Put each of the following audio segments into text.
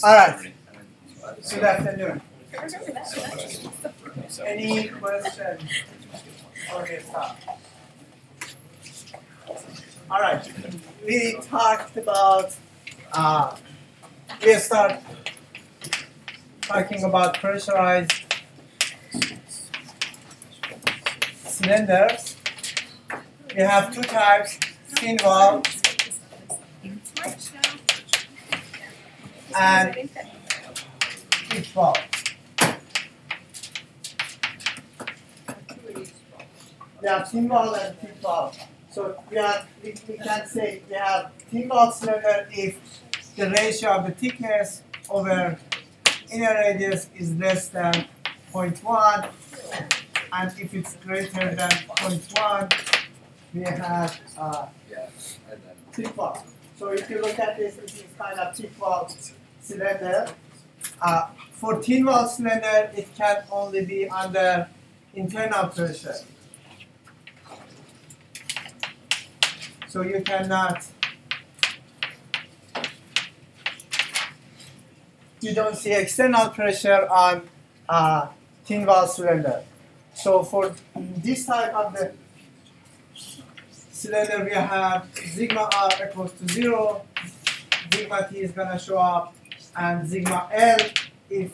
All right. Good afternoon. Any questions on this topic? All right. We talked about. We start talking about pressurized cylinders. We have two types: thin wall and thick wall. We have thin wall and thick wall. So we can say we have thin wall cylinder if the ratio of the thickness over inner radius is less than 0.1, and if it's greater than 0.1, we have thick wall. So if you look at this, this is kind of thick wall cylinder. For thin wall cylinder, it can only be under internal pressure. So you cannot, you don't see external pressure on thin wall cylinder. So for this type of the cylinder, we have sigma R equals to 0, sigma T is going to show up, and sigma L if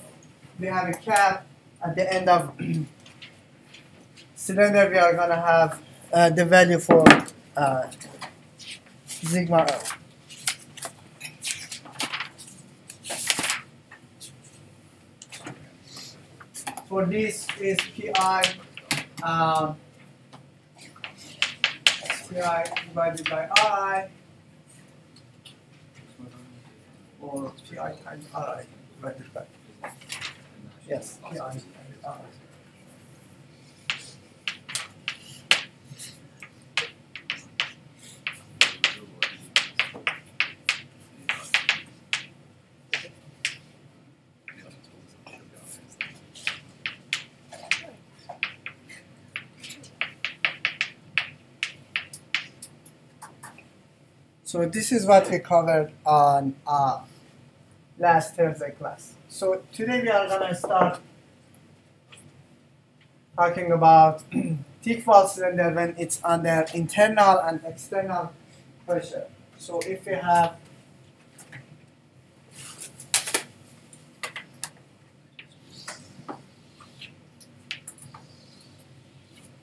we have a cap at the end of cylinder, we are going to have the value for sigma L. For this is Pi divided by I, or Pi times I divided by, yes, Pi times I. So this is what we covered on last Thursday class. So today we are going to start talking about thick wall cylinder when it's under internal and external pressure. So if we have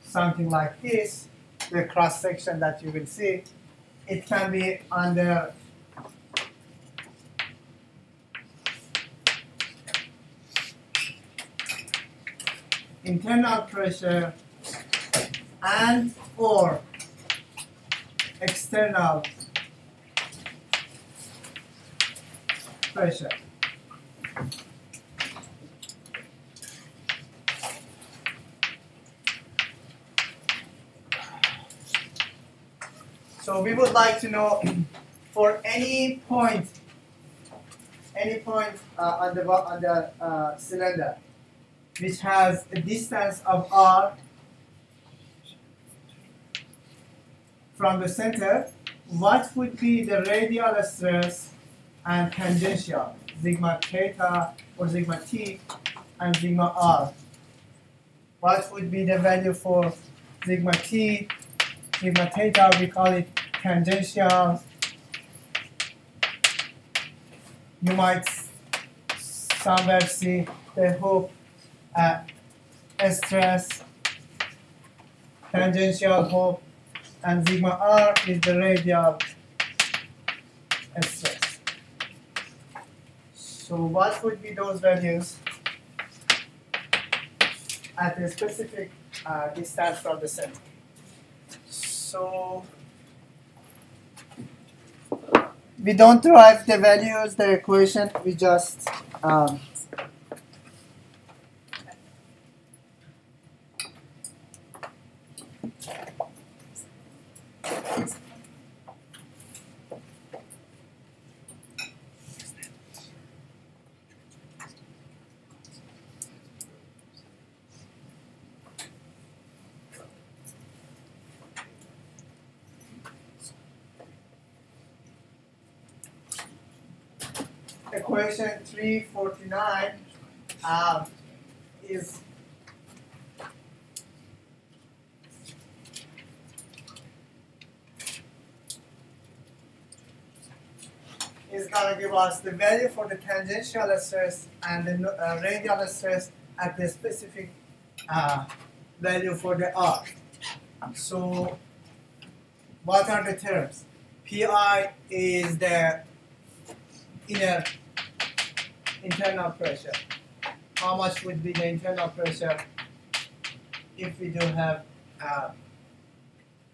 something like this, the cross section that you will see, it can be under internal pressure and or external pressure. So we would like to know for any point on the cylinder which has a distance of r from the center, what would be the radial stress and tangential, sigma theta or sigma t and sigma r? What would be the value for sigma t? Sigma theta, we call it tangential. You might somewhere see the hoop stress, tangential hoop, and sigma r is the radial stress. So what would be those values at a specific distance from the center? So we don't derive the values, the equation, we just equation 349 is going to give us the value for the tangential stress and the radial stress at the specific value for the R. So what are the terms? Pi is the internal pressure. How much would be the internal pressure if we don't have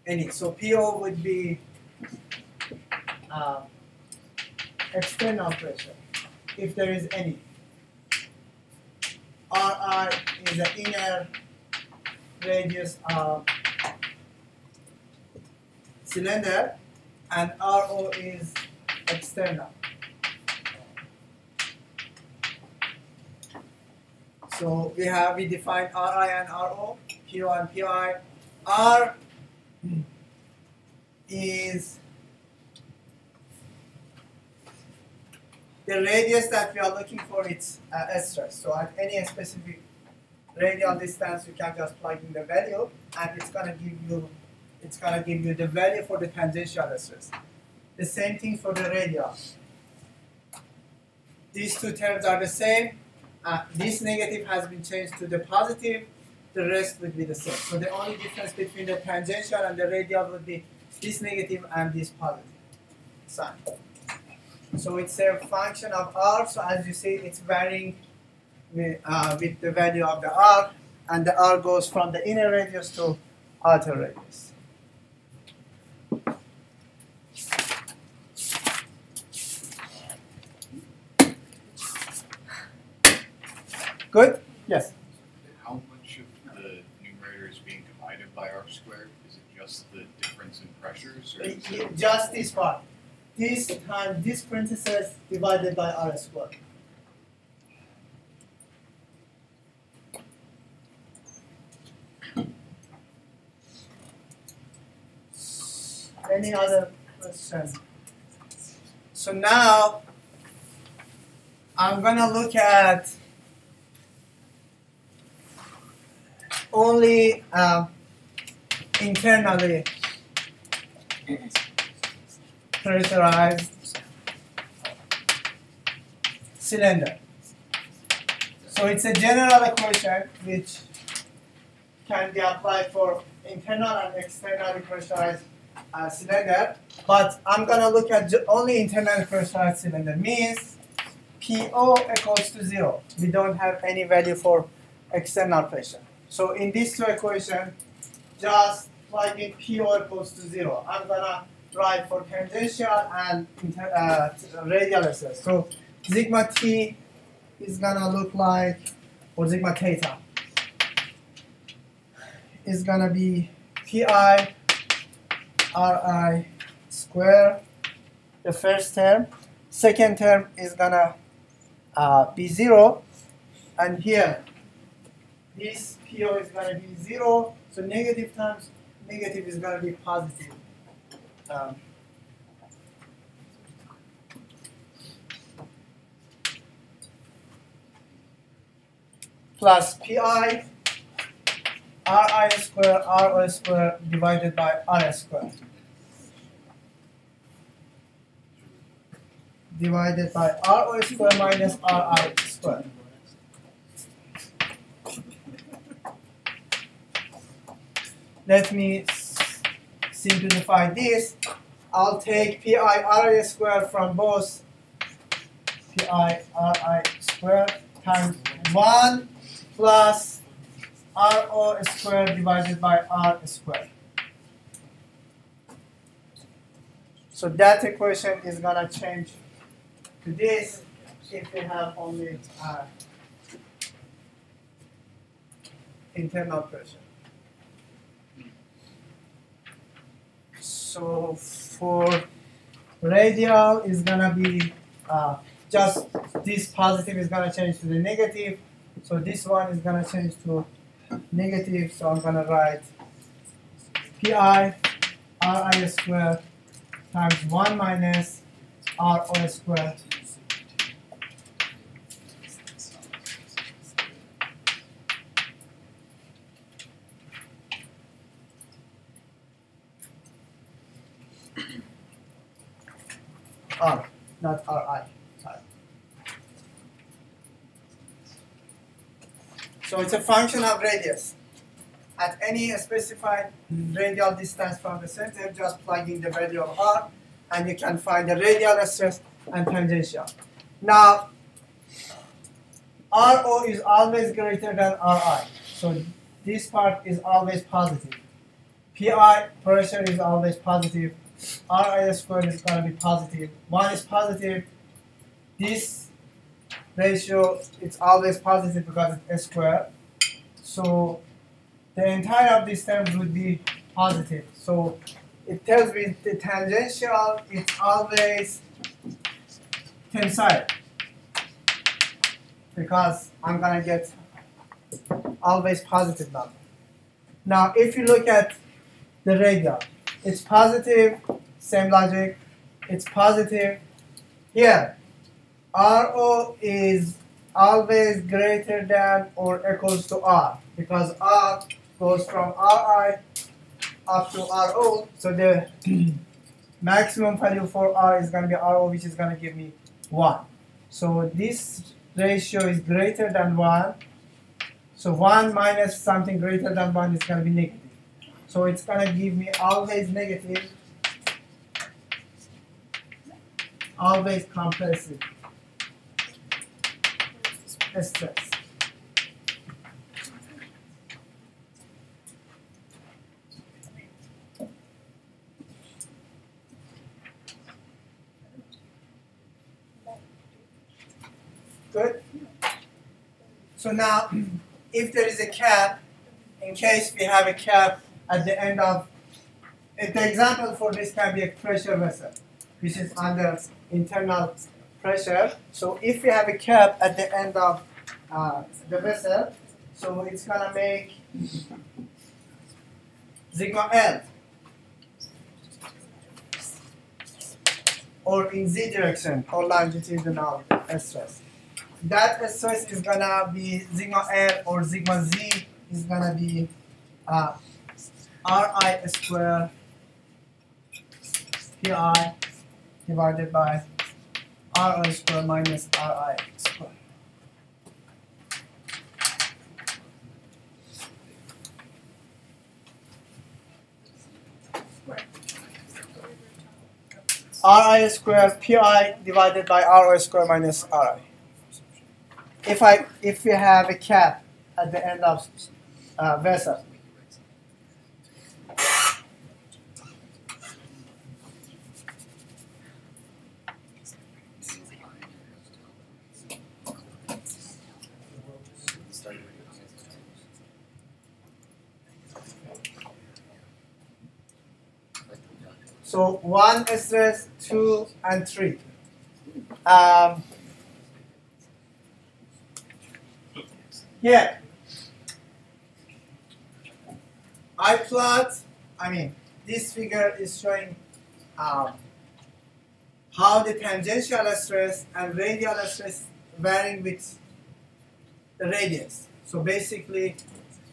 any? So PO would be external pressure, if there is any. Ri is the inner radius of cylinder, and Ro is external. So we define Ri and Ro, PO and Pi. R is the radius that we are looking for, its stress. So at any specific radial distance, you can just plug in the value, and it's gonna give you the value for the tangential stress. The same thing for the radial. These two terms are the same. This negative has been changed to the positive. The rest would be the same. So the only difference between the tangential and the radial would be this negative and this positive sign. So it's a function of R. So as you see, it's varying with the value of the R, and the R goes from the inner radius to outer radius. Good? Yes? How much of the numerator is being divided by R squared? Is it just the difference in pressures? Or is it just this part. This times this parenthesis divided by R squared. Any other questions? So now I'm gonna look at only internally pressurized cylinder. So it's a general equation which can be applied for internal and externally pressurized cylinder, but I'm going to look at only internally pressurized cylinder. Means PO equals to 0. We don't have any value for external pressure. So in these two equations, just plug in PO equals to 0. I'm going to write for tangential and radial stress. So sigma T is going to look like, or sigma theta is going to be Pi Ri square, the first term. Second term is going to be 0. And here, this PO is going to be 0. So negative times negative is going to be positive. Plus Pi Ri square Ro square divided by R square divided by Ro square minus Ri square. Let me simplify this. I'll take Pi Ri square from both Pi Ri square times 1 plus Ro square divided by R square. So that equation is going to change to this if we have only internal pressure. So for radial is going to be just this positive is going to change to the negative. So this one is going to change to negative. So I'm going to write Pi Ri square times 1 minus Ro square R, not Ri. Sorry. So it's a function of radius. At any specified radial distance from the center, just plug in the value of R, and you can find the radial stress and tangential. Now, RO is always greater than Ri. So this part is always positive. Pi, pressure, is always positive. Ri squared is going to be positive. 1 is positive. This ratio, it's always positive because it's S squared. So the entire of these terms would be positive. So it tells me the tangential is always tensile, because I'm going to get always positive number. Now, if you look at the radial, it's positive, same logic, it's positive. Here, RO is always greater than or equals to R, because R goes from Ri up to RO, so the maximum value for R is going to be RO, which is going to give me 1. So this ratio is greater than 1. So 1 minus something greater than 1 is going to be negative. So it's going to give me always negative, always compressive stress. Good. So now, if there is a cap, in case we have a cap at the end of, the example for this can be a pressure vessel, which is under internal pressure. So if we have a cap at the end of the vessel, so it's going to make sigma L, or in Z direction, or longitudinal stress. That stress is going to be sigma L, or sigma Z is going to be Ri squared Pi divided by Ri squared minus Ri squared. Ri squared Pi divided by Ri squared minus Ri. If we have a cap at the end of vessel, so 1 stress, 2, and 3. Here, this figure is showing how the tangential stress and radial stress varying with the radius. So basically,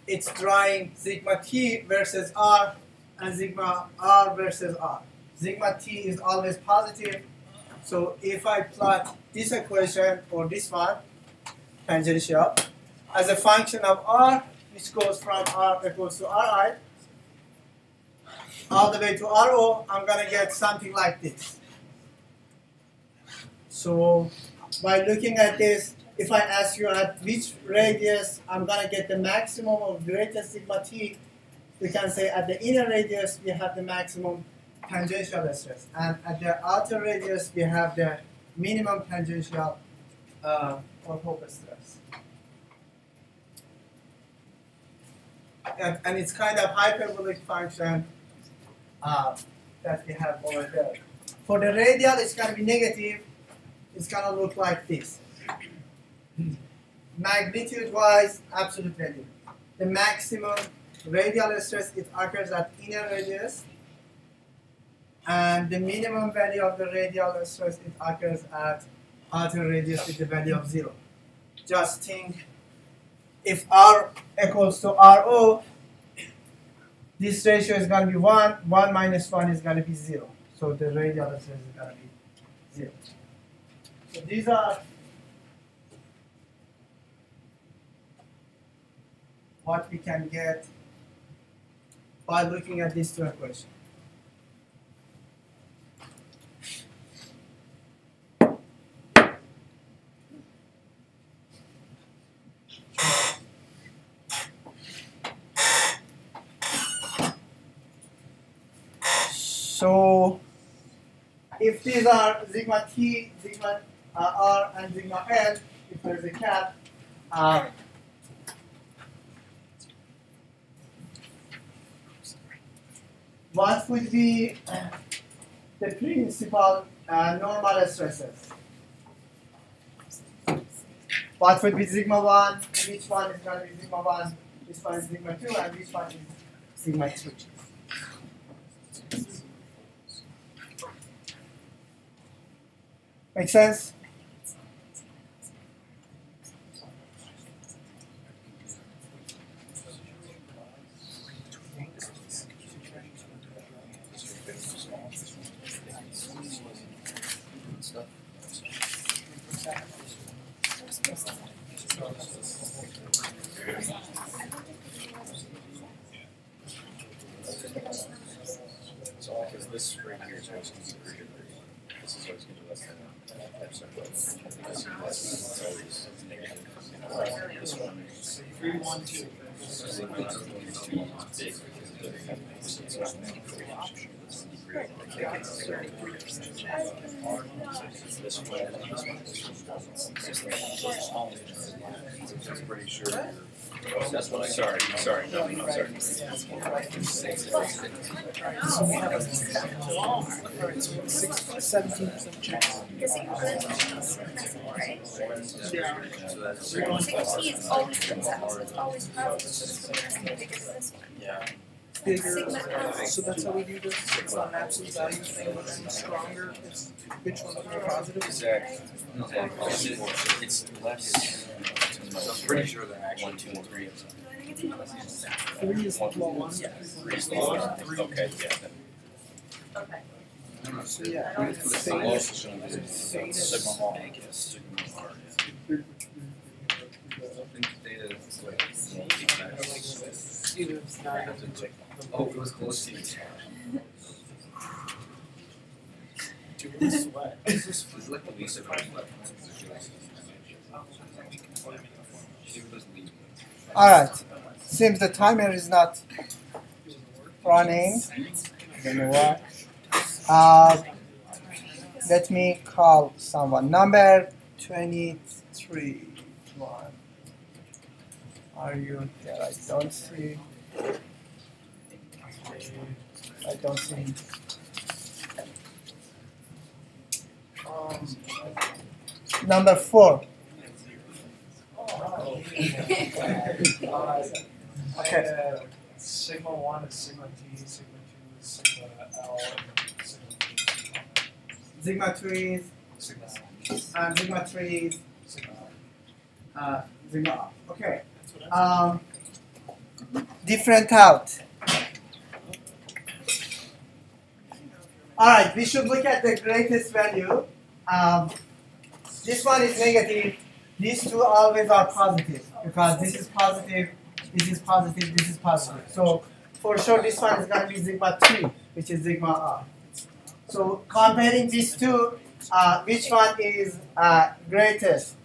it's drawing sigma T versus R and sigma R versus R. Sigma T is always positive. So if I plot this equation or this one, tangential, as a function of R, which goes from R equals to Ri, all the way to RO, I'm going to get something like this. So by looking at this, if I ask you at which radius I'm going to get the maximum of greatest sigma T, we can say at the inner radius we have the maximum tangential stress, and at the outer radius we have the minimum tangential or hope stress. And it's kind of hyperbolic function that we have over there. For the radial, it's going to be negative. It's going to look like this. Magnitude-wise, absolute value. The maximum radial stress, it occurs at inner radius. And the minimum value of the radial stress, it occurs at outer radius with the value of 0. Just think, if R equals to RO, this ratio is going to be 1. 1 minus 1 is going to be 0. So the radial stress is going to be 0. So these are what we can get by looking at these two equations. So if these are sigma t, sigma r, and sigma l, if there's a cap, what would be the principal normal stresses? What would be sigma 1, which one is going to be sigma 1, this one is sigma 2, and which one is sigma 3? Make sense? Because this right here is always going to be greater than this is always going to be less than this is always negative. This one is big I'm pretty sure. That's what sorry, no, sorry. So we have a 17% chance. Because it goes right? Yeah. Sigma T is always positive, so it's always positive because of this one. Yeah. Bigger. So that's how we do this. It's not an absolute value thing, but then stronger is which one's more positive. Exactly. It's less. I'm pretty sure they're actually 2 and 3. 3 is low 1. 3 is low 1. Okay, yeah. Okay. So yeah, The theta lowest is sigma R. Sigma R. either it's 9 or Oh, it was close to you. doing sweat. It's like the least of our Alright, seems the timer is not running. I don't know why. Let me call someone. Number 23. One. Are you here? I don't see. I don't see. Number 4. Okay. Sigma 1 is sigma t, sigma 2 is sigma l, and sigma 3. Sigma 3 is Sigma and sigma 3 is sigma. sigma R. Okay. Different out. Alright, we should look at the greatest value. This one is negative. These two always are positive because this is positive, this is positive, this is positive. So for sure this one is going to be sigma 3, which is sigma R. So comparing these two, which one is greatest?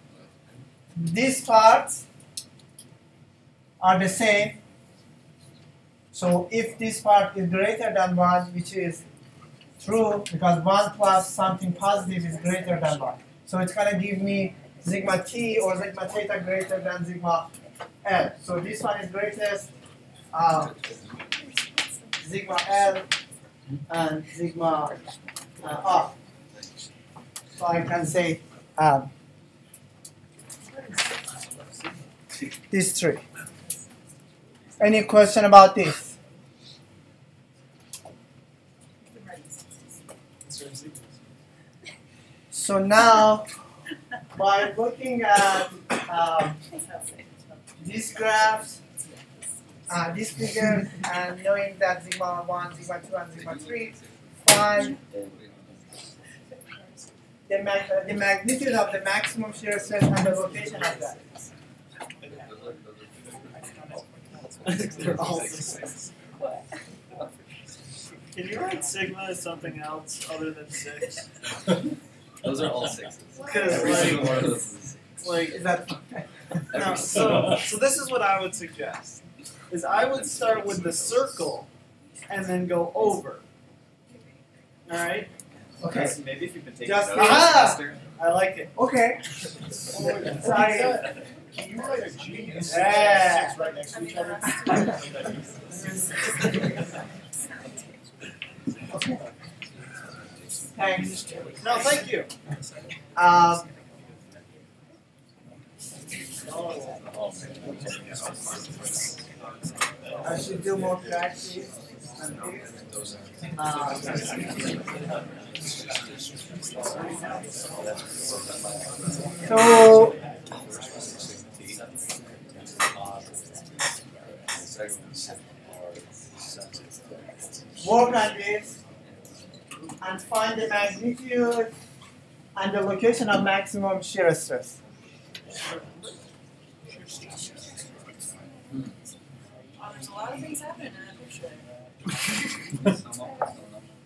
These parts are the same. So if this part is greater than 1, which is true, because 1 plus something positive is greater than 1. So it's going to give me sigma t or sigma theta greater than sigma L. So this one is greatest, sigma L and sigma R. So I can say these three. Any question about this? So now, by looking at these graphs, these figures, and knowing that sigma 1, sigma 2, and sigma 3, find the the magnitude of the maximum shear stress and the location of that. They're all the same. Can you write sigma as something else other than 6? Those are all 6s. Because Every single one of those is like Is that no, so this is what I would suggest. Is I would start with the circle and then go over. Alright? okay? Maybe if you've been taking Just notes Ah! faster. I like it. Okay. Sorry. Can you write a G and Yeah. 6 right next to each other? Okay. Thanks. No, thank you. I should do more practice. So work on this and find the magnitude and the location of maximum shear stress. There's a lot of things happening in that picture.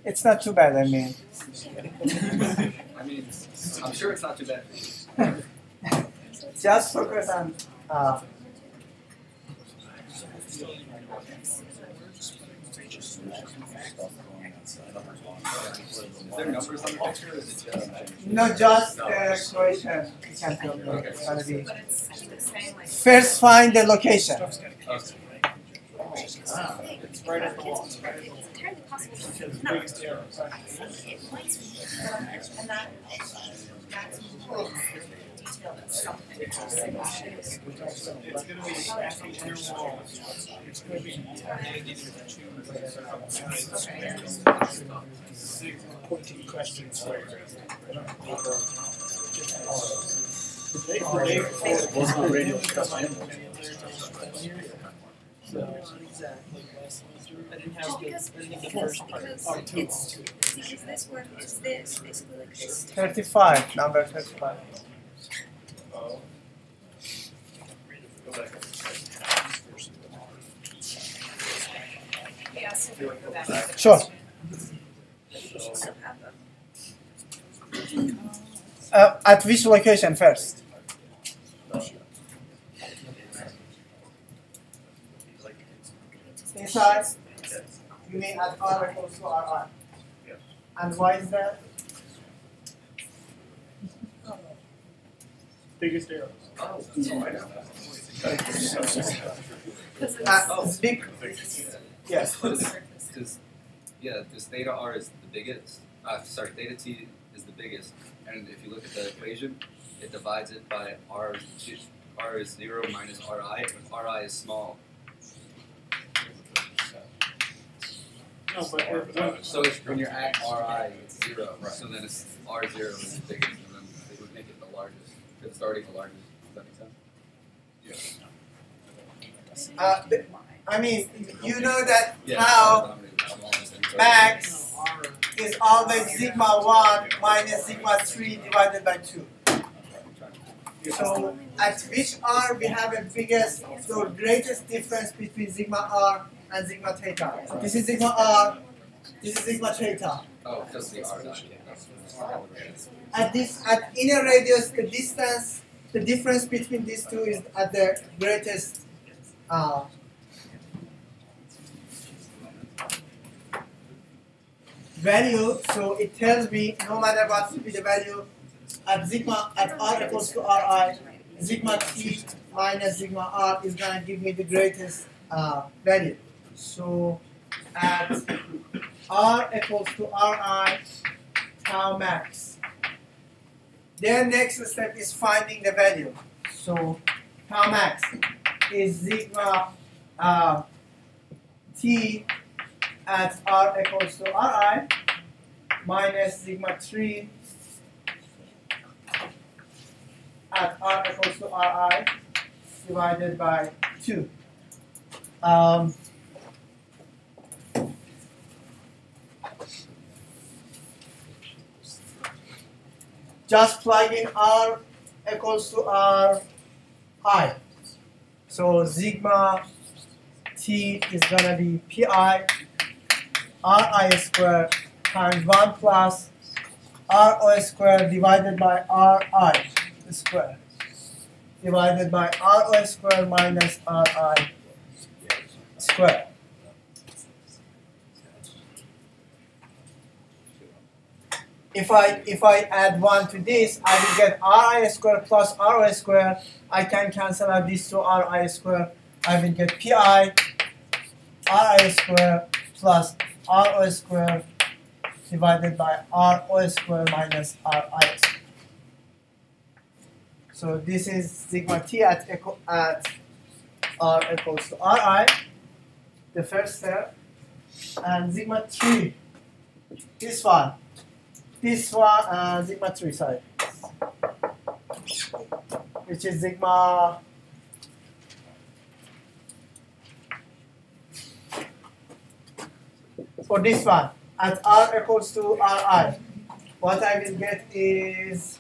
It's not too bad, I mean. I mean, I'm sure it's not too bad for you. Just focus on Is there numbers on the picture or is it just? not just the equation. You can tell me it's gonna be. But it's saying like First, find the location. It's right at the wall. it's entirely possible to not. It might be, and that maximum detail that's something. It's going to be stacking your walls. It's going to be pointing questions for Just because it's this word, it's this, basically like this. 35, number 35. Yeah, so if we go back to the Sure. question. So have them. At which location first? Inside? You mean at R equals to RI? And why is that? biggest arrows. Big. Yes. Because yeah, this theta r is the biggest. Sorry, theta t is the biggest, and if you look at the equation, it divides it by r. R is 0 minus ri, and ri is small. No, but So it's, when you're at ri, it's 0. Right. So then it's r0 is the biggest, and then it would make it the largest. It's starting the largest. Does that make sense? But, I mean, you know that Yeah. now max is always sigma 1 minus sigma 3 divided by 2. So at which r we have a biggest, the greatest difference between sigma r and sigma theta. This is sigma r, this is sigma theta. Oh, because the r dot. At inner radius, the distance, the difference between these two is at the greatest value. So it tells me no matter what will be the value at sigma at r equals to ri, sigma t minus sigma r is gonna give me the greatest value. So at r equals to ri, tau max. Then next step is finding the value. So tau max is sigma t at r equals to ri minus sigma 3 at r equals to ri divided by 2. just plug in R equals to Ri. So sigma T is gonna be Pi Ri squared times 1 plus Ro squared divided by Ri squared divided by Ro squared minus Ri squared. If I add 1 to this, I will get Ri squared plus Ro squared. I can cancel out these two Ri squared. I will get Pi Ri squared plus Ro squared divided by Ro squared minus Ri squared. So this is sigma T at R equals to Ri, the first step, and sigma 3, this one, sigma 3, sorry, which is sigma for this one at R equals to Ri. What I will get is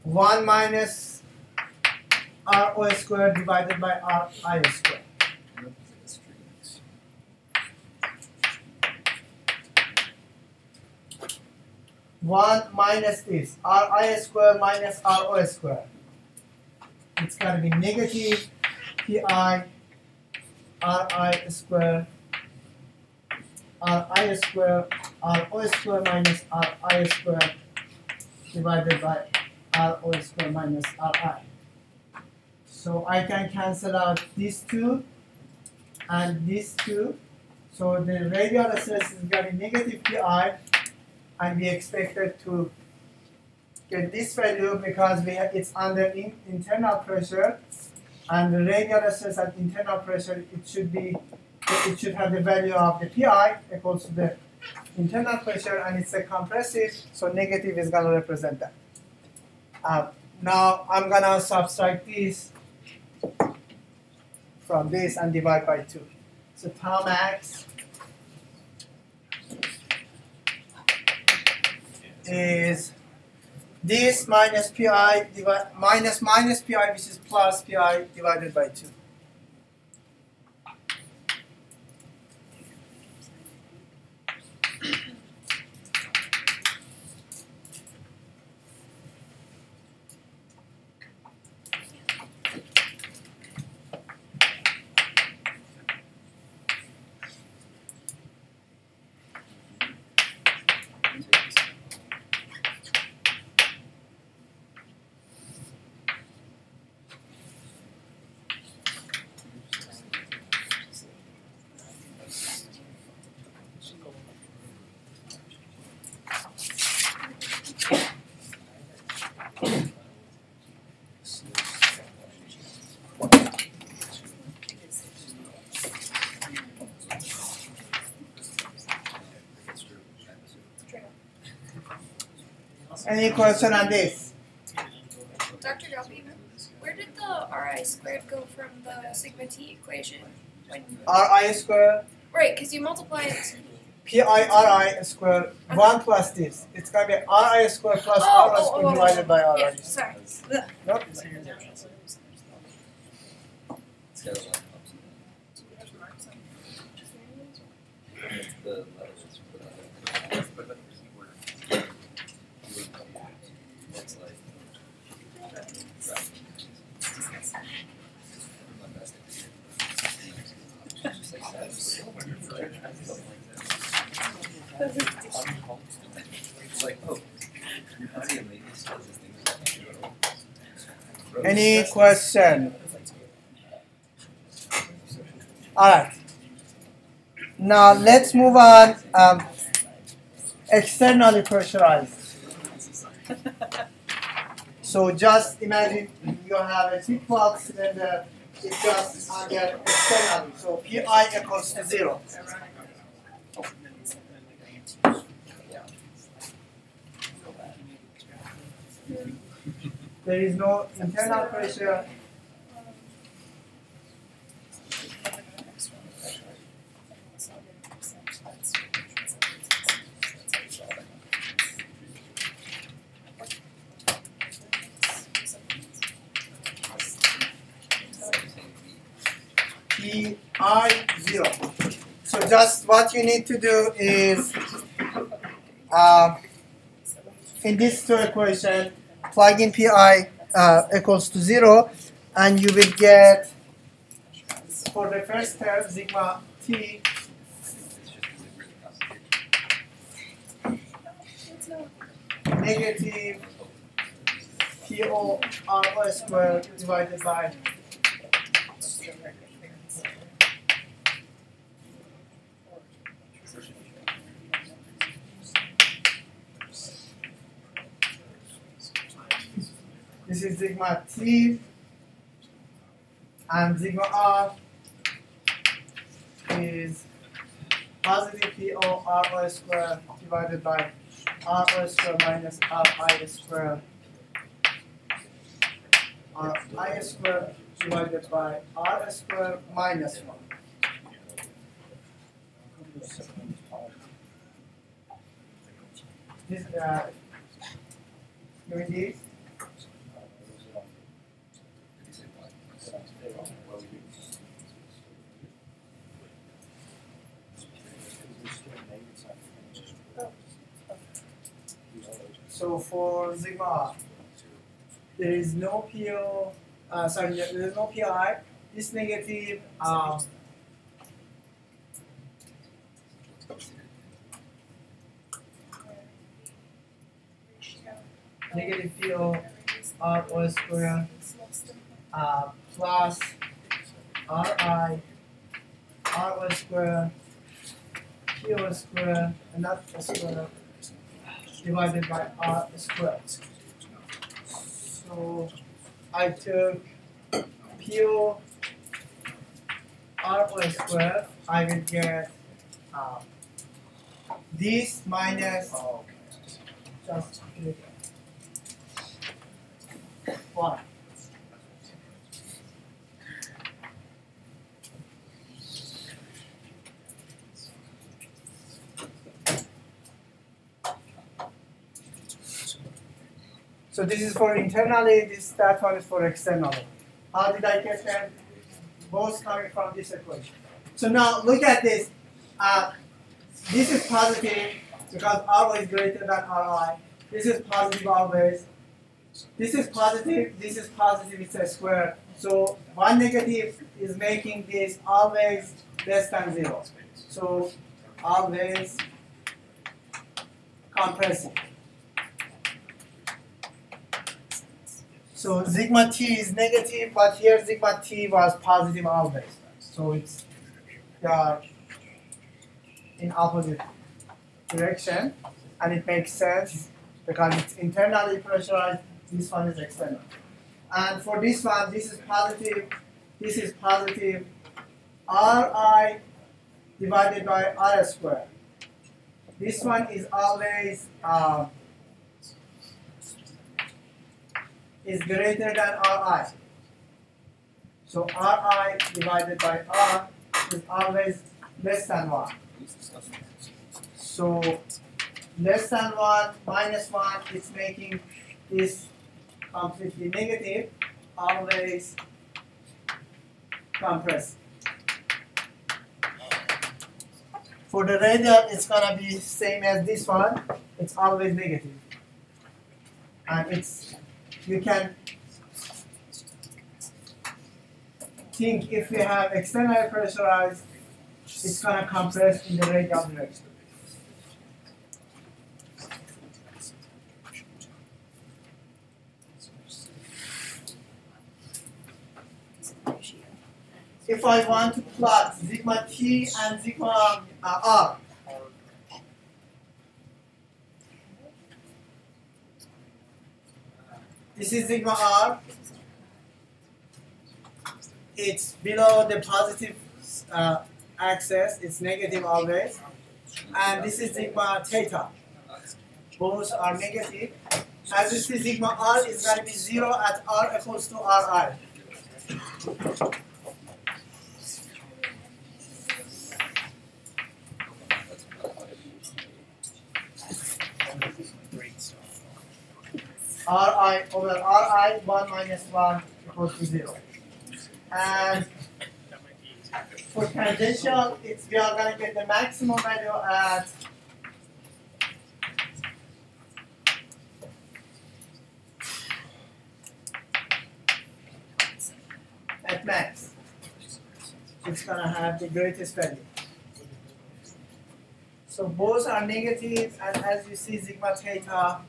one minus Ro squared divided by Ri squared. One minus this Ri squared minus Ro squared. It's going to be negative Pi Ri squared Ri squared Ro squared minus Ri squared divided by Ro squared minus Ri. So I can cancel out these two and these two. So the radial stress is going to be negative Pi, and we expected to get this value because it's under internal pressure, and the radial stress at internal pressure it should have the value of the Pi equals to the internal pressure, and it's a compressive, so negative is going to represent that. Now I'm gonna subtract this from this and divide by 2. So tau max is this minus Pi minus Pi, which is plus Pi divided by 2. Any question on this? Dr. Delpy, where did the Ri squared go from the sigma t equation? Ri squared Right, because you multiply it. Pi Ri squared 1 plus this. It's going to be Ri squared plus Ri squared divided by Ri. Yeah, sorry. Nope. Any question? All right. Now let's move on. Externally pressurized. So just imagine you have a thick bulk cylinder. It's just under externally. So Pi equals to 0. There is no internal pressure. 0. So just what you need to do is, in this two equation, plug in pi equals to 0, and you will get, for the first term, sigma t negative PO RO squared divided by this is sigma T, and sigma R is positive PO RO squared divided by RO squared minus RI squared. RI squared divided by R squared minus 1. This doing this. So for sigma R, there is no PO, there is no PI. This negative negative PO RO squared plus RI RO squared PO squared, and not a square, divided by R squared. So I took PO RO squared, I will get this minus just 1. So this is for internally, that one is for externally. How did I get them? Both coming from this equation. So now look at this. This is positive because RO is greater than RI. This is positive always. This is positive, it's a square. So one negative is making this always less than 0. So always compressing. So sigma t is negative, but here sigma t was positive always. So it's in opposite direction, and it makes sense because it's internally pressurized. This one is external. And for this one, this is positive, Ri divided by R squared. This one is always is greater than Ri. So Ri divided by R is always less than 1. So less than 1 minus 1 is making this completely negative, always compressed. For the radial, it's gonna be same as this one. It's always negative, and you can think if we have externally pressurized, it's gonna compress in the radial direction. If I want to plot sigma t and sigma r, this is sigma r. It's below the positive axis. It's negative always. And this is sigma theta. Both are negative. As you see, sigma r is going to be 0 at r equals to ri. Ri over Ri, 1 minus 1 equals to 0. And for tangential, we are going to get the maximum value at max. It's going to have the greatest value. So both are negative, and as you see, sigma theta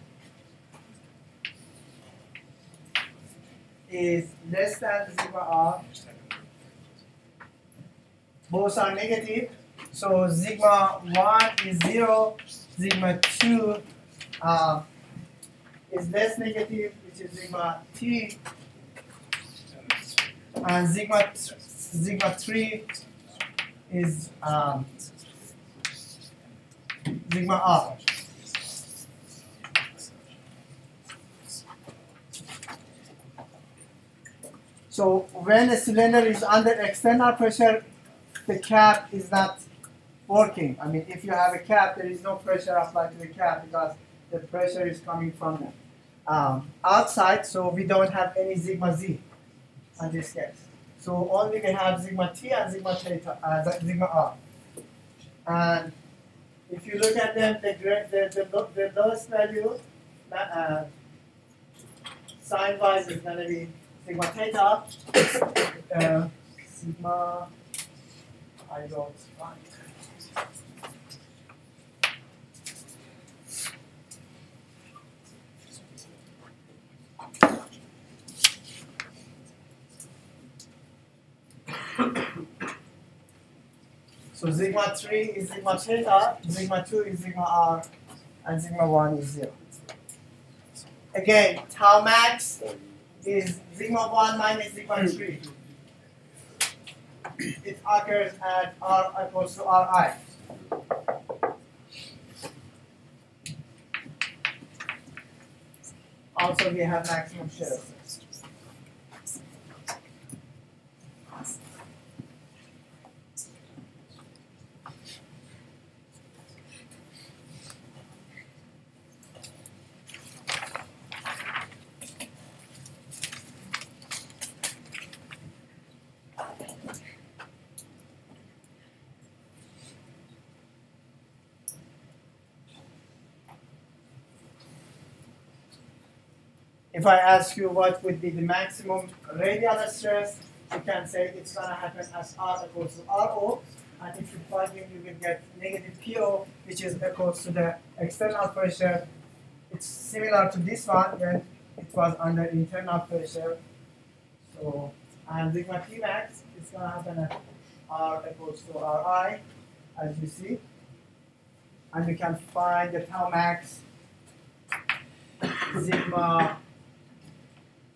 is less than sigma r. Both are negative, so sigma 1 is 0, sigma 2 is less negative, which is sigma t, and sigma 3 is sigma r. So when a cylinder is under external pressure, the cap is not working. I mean, if you have a cap, there is no pressure applied to the cap because the pressure is coming from the outside, so we don't have any sigma z in this case. So only we have sigma t and sigma theta, sigma r. And if you look at them, the lowest value sign-wise is going to be sigma theta, sigma. I don't find. So sigma 3 is sigma theta, sigma 2 is sigma r, and sigma 1 is 0. Again, tau max is sigma 1 minus sigma 3. It occurs at r equals to ri. Also, we have maximum shear. If I ask you what would be the maximum radial stress, you can say it's going to happen as R equals to RO. And if you plug in, you will get negative PO, which is equals to the external pressure. It's similar to this one when it was under internal pressure. So, and sigma T max is going to happen at R equals to Ri, as you see. And you can find the tau max sigma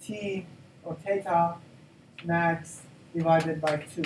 T or theta max divided by 2.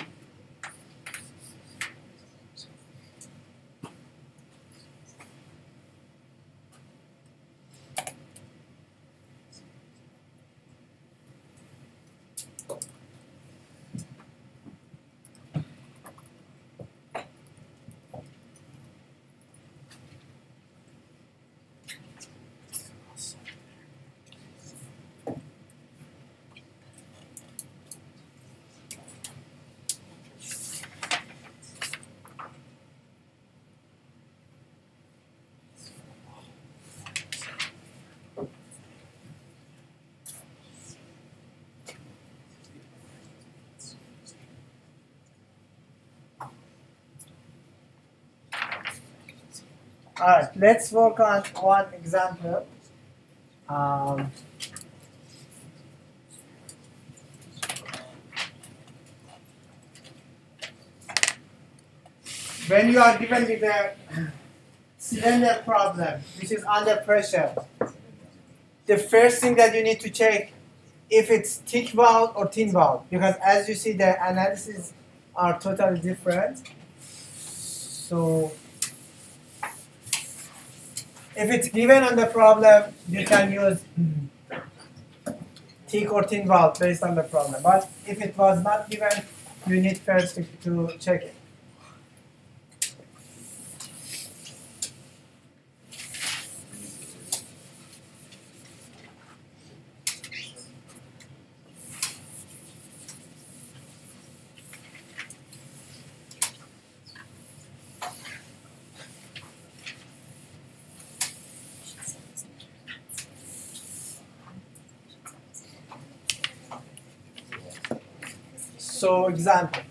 All right, let's work on one example. When you are given with a cylinder problem, which is under pressure, the first thing that you need to check if it's thick valve or thin valve, because as you see, the analyses are totally different. So if it's given on the problem, you can use thick or thin valve based on the problem. But if it was not given, you need first to check it. So example,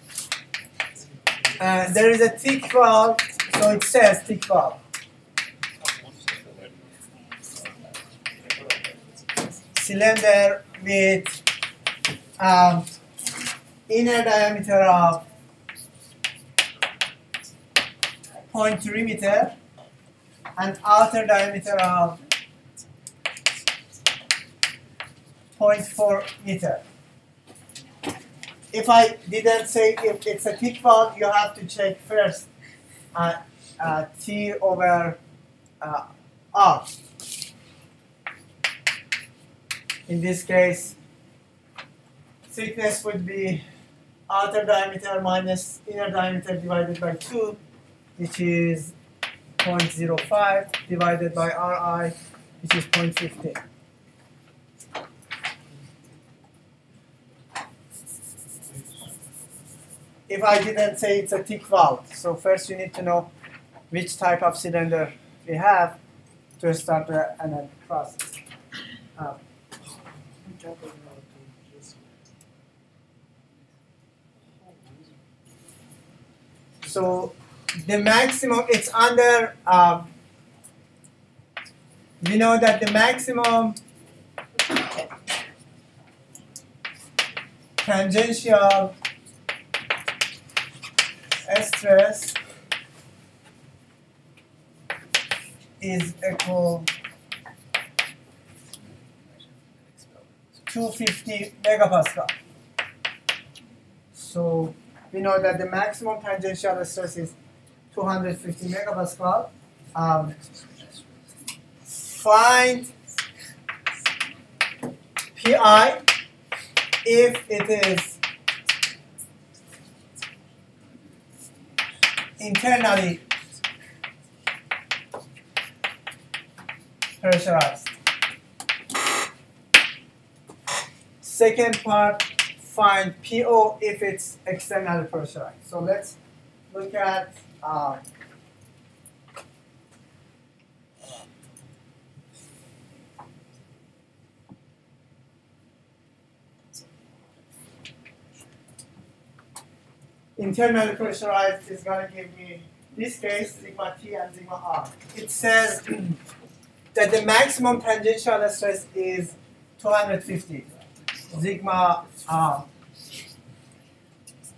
there is a thick valve, so it says thick valve. Cylinder with inner diameter of 0.3 meter and outer diameter of 0.4 meter. If I didn't say if it's a thick valve, you have to check first T over R. In this case, thickness would be outer diameter minus inner diameter divided by 2, which is 0.05 divided by Ri, which is 0.15. If I didn't say it's a thick valve, so first you need to know which type of cylinder we have to start the analysis process. So the maximum, it's under, we know that the maximum tangential stress is equal to 250 megapascal. So we know that the maximum tangential stress is 250 megapascal. Find Pi if it is internally pressurized. Second part, find PO if it's externally pressurized. So let's look at internally pressurized is going to give me this case sigma T and sigma R. It says that the maximum tangential stress is 250 sigma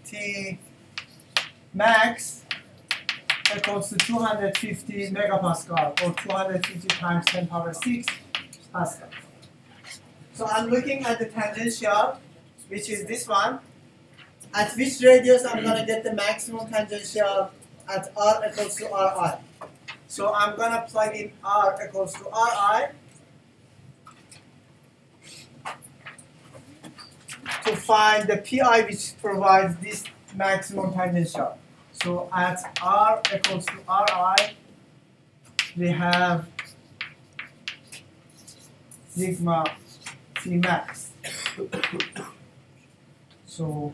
T max equals to 250 megapascal or 250 times 10 power 6 pascal. So I'm looking at the tangential, which is this one. At which radius I'm going to get the maximum tangential at R equals to Ri. So I'm going to plug in R equals to Ri to find the Pi which provides this maximum tangential. So at R equals to Ri, we have sigma T max. So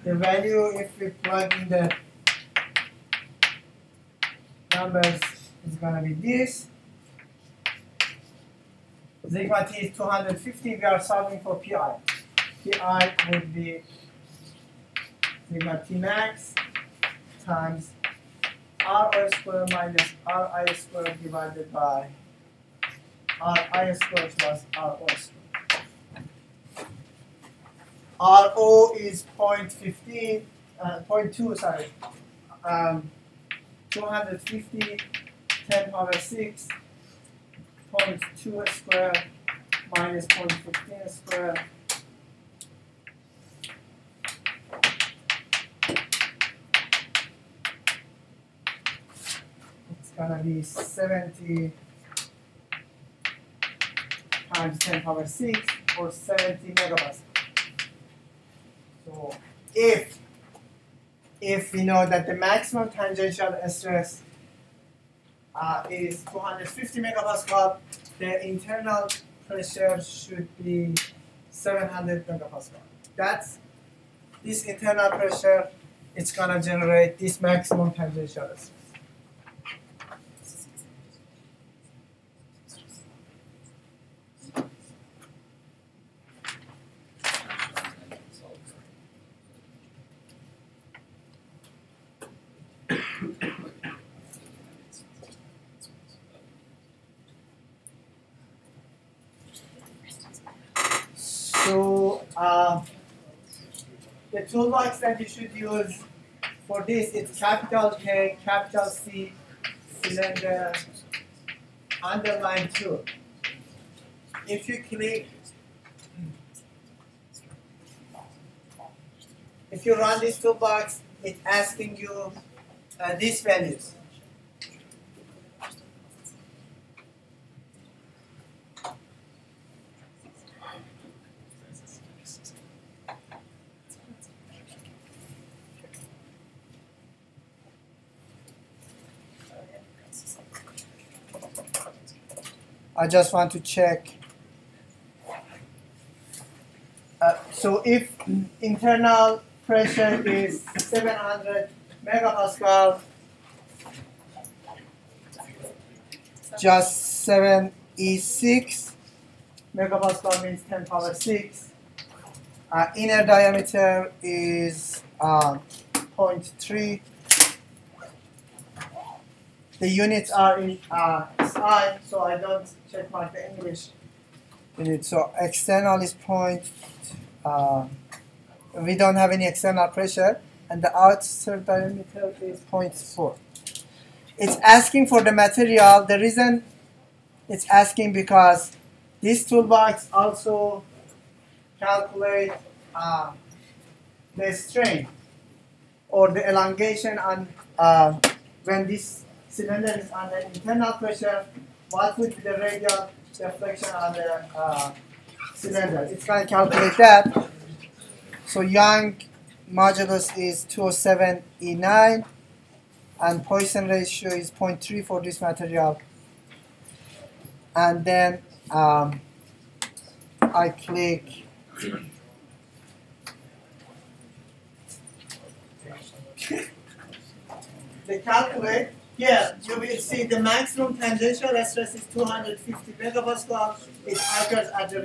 the value, if we plug in the numbers, is going to be this. Sigma T is 250. We are solving for Pi. Pi would be sigma T max times Ri squared minus Ri squared divided by Ri squared plus Ro squared. Ro is 0.15, 0.2, sorry. 250, 10 power 6, 0.2 squared minus 0.15 squared. It's gonna be 70 times 10 power 6 or 70 megapascal. So if we know that the maximum tangential stress is 250 megapascal, the internal pressure should be 700 megapascal. That's this internal pressure. It's gonna generate this maximum tangential stress. So the toolbox that you should use for this is capital K, capital C, cylinder, underline tool. If you run this toolbox, it's asking you these values. I just want to check. So if internal pressure is 700 megapascal, just 7E6 megapascal means 10 power 6. Inner diameter is 0.3. The units are in SI, so I don't check mark the English unit. So external is we don't have any external pressure, and the outer diameter is 0.4. It's asking for the material. The reason it's asking because this toolbox also calculate the strain or the elongation on when this cylinder is under internal pressure, what would be the radial deflection on the cylinder? It's going to calculate that. So Young modulus is 207E9 and Poisson ratio is 0.3 for this material. And then I click the calculate. Here you will see the maximum tangential stress is 250 megapascal. It occurs at the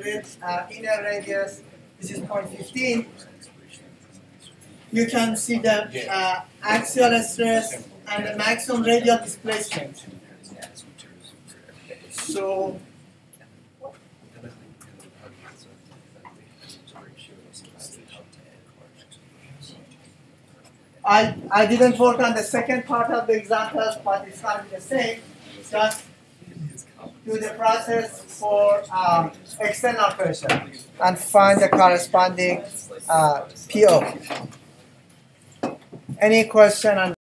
inner radius. This is 0.15. You can see the axial stress and the maximum radial displacement. So I didn't work on the second part of the example, but it's going to be the same. Just do the process for external pressure and find the corresponding PO. Any question on